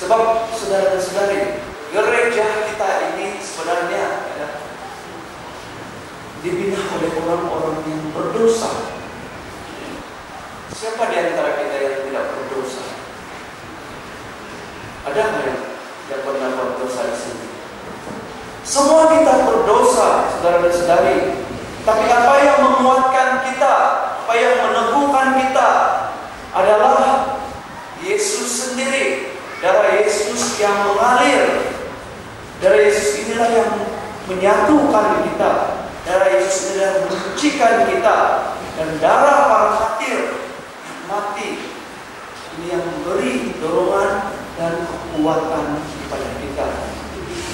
Sebab saudara dan saudari, gereja kita ini sebenarnya dibina oleh orang-orang yang berdosa. Siapa di antara kita yang tidak berdosa? Ada nggak yang pernah berdosa di sini? Semua kita berdosa, saudara dan saudari. Tapi apa yang menguatkan kita, apa yang meneguhkan kita adalah Yesus sendiri. Darah Yesus yang mengalir. Darah Yesus inilah yang menyatukan kita. Darah Yesus inilah yang menyucikan kita. Dan darah para martir mati ini yang memberi dorongan dan kekuatan kepada kita.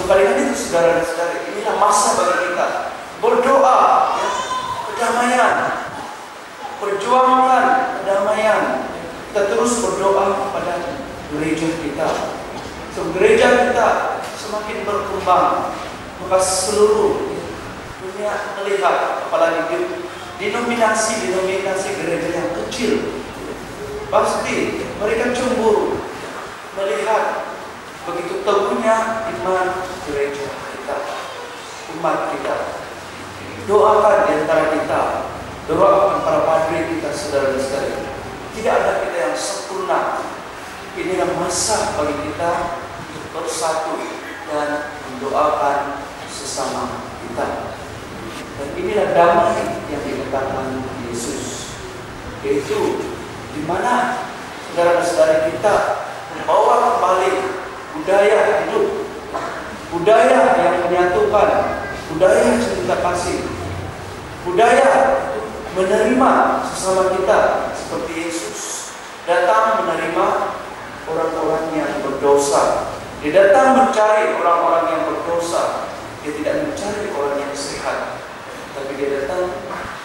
Maka dengan itu saudara dan saudari, inilah masa bagi kita berdoa, ya, kedamaian, perjuangan kedamaian. Kita terus berdoa kepada gereja kita. So, gereja kita semakin berkembang, maka seluruh dunia melihat, apalagi denominasi gereja yang kecil, pasti mereka cemburu melihat begitu teguhnya iman gereja kita, umat kita. Doakan di antara kita, doakan para padri kita, saudara dan saudari. Tidak ada kita yang sempurna. Inilah masa bagi kita untuk bersatu dan mendoakan sesama kita. Dan inilah damai yang dikatakan Yesus, yaitu di mana saudara dan saudari kita membawa kembali budaya hidup, budaya yang menyatukan, budaya cinta kasih, budaya menerima sesama kita seperti Yesus datang menerima orang-orang yang berdosa. Dia datang mencari orang-orang yang berdosa. Dia tidak mencari orang yang sehat, tapi dia datang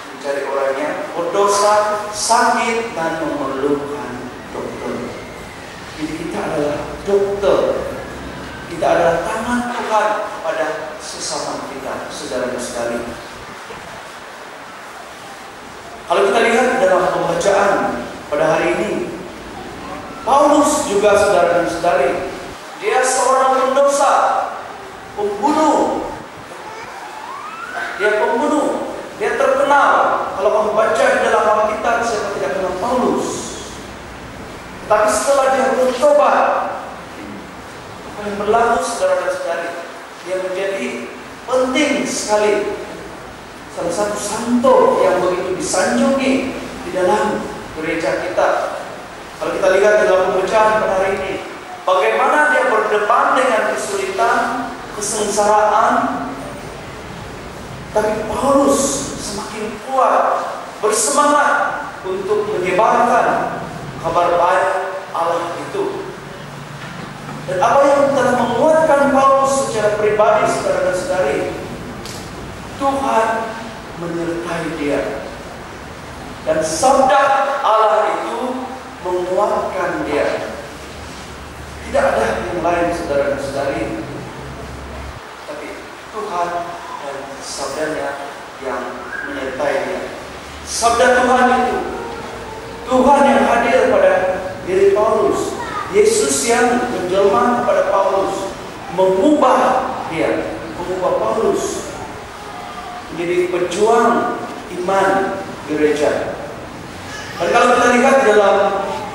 mencari orang yang berdosa, sakit, dan memerlukan dokter. Jadi kita adalah dokter. Kita adalah tangan Tuhan pada sesama kita, saudara dan saudari. Kalau kita lihat dalam pembacaan pada hari ini, Paulus juga, saudara dan saudari, dia seorang pendosa, pembunuh. Dia pembunuh, dia terkenal. Kalau kamu baca di dalam Alkitab, siapa tidak kenal Paulus? Tapi setelah dia bertobat, apa yang berlaku, saudara dan saudari, dia menjadi penting sekali. Salah satu santo yang begitu disanjungi di dalam gereja kita. Kalau kita lihat dalam pembacaan pada hari ini, bagaimana dia berdepan dengan kesulitan, kesengsaraan, tapi Paulus semakin kuat, bersemangat untuk menyebarkan kabar baik Allah itu. Dan apa yang telah menguatkan Paulus secara pribadi, saudara dan saudari, Tuhan menyertai dia. Dan sabda Allah itu menguatkan dia. Tidak ada yang lain, saudara dan saudari, tapi Tuhan dan sabdanya yang menyertai dia. Sabda Tuhan itu, Tuhan yang hadir pada diri Paulus, Yesus yang menjelma kepada Paulus, mengubah dia, mengubah Paulus menjadi pejuang iman gereja. Dan kalau kita lihat dalam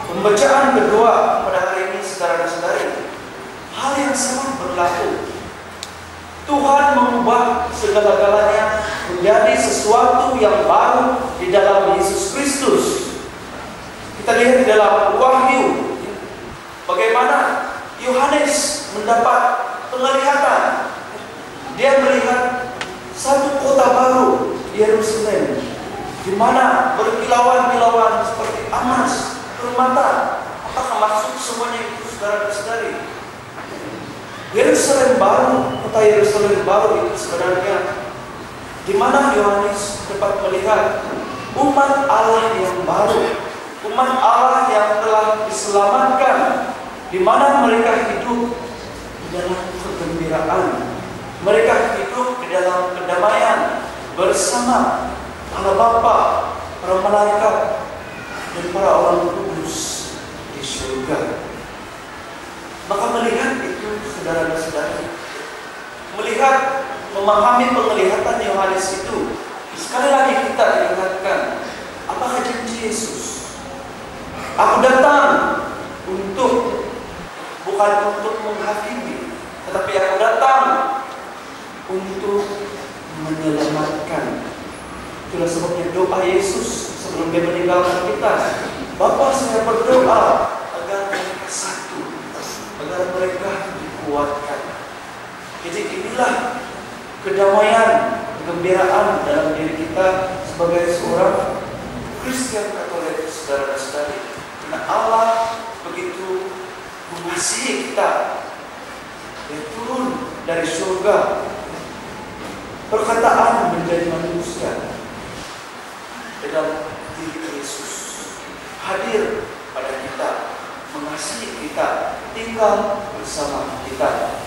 pembacaan kedua pada hari ini, saudara dan saudari, hal yang sama berlaku. Tuhan mengubah segala-galanya menjadi sesuatu yang baru di dalam Yesus Kristus. Kita lihat di dalam Wahyu, bagaimana Yohanes mendapat penglihatan. Dia melihat satu kota baru, Yerusalem, di mana berkilauan-kilauan seperti emas, permata. Apakah maksud semuanya itu, saudara dan saudari? Yerusalem baru, kota Yerusalem baru itu sebenarnya di mana Yohanes dapat melihat umat Allah yang baru, umat Allah yang telah diselamatkan, di mana mereka hidup di dalam kegembiraan, mereka hidup di dalam kedamaian bersama Allah Bapa, para malaikat, dan para orang kudus di surga. Maka memahami penglihatan Yohanes itu, sekali lagi kita diingatkan, apakah janji Yesus? Aku datang bukan untuk menghakimi, tetapi aku datang untuk menyelamatkan. Itulah sebabnya doa Yesus sebelum dia meninggalkan kita. Bapa, saya berdoa agar mereka satu, agar mereka dikuatkan. Jadi inilah kedamaian, kegembiraan dalam diri kita sebagai seorang Kristen Katolik, saudara-saudari. Karena Allah begitu mengasihi kita, dia turun dari surga, perkataan menjadi manusia, dalam diri Yesus hadir pada kita, mengasihi kita, tinggal bersama kita.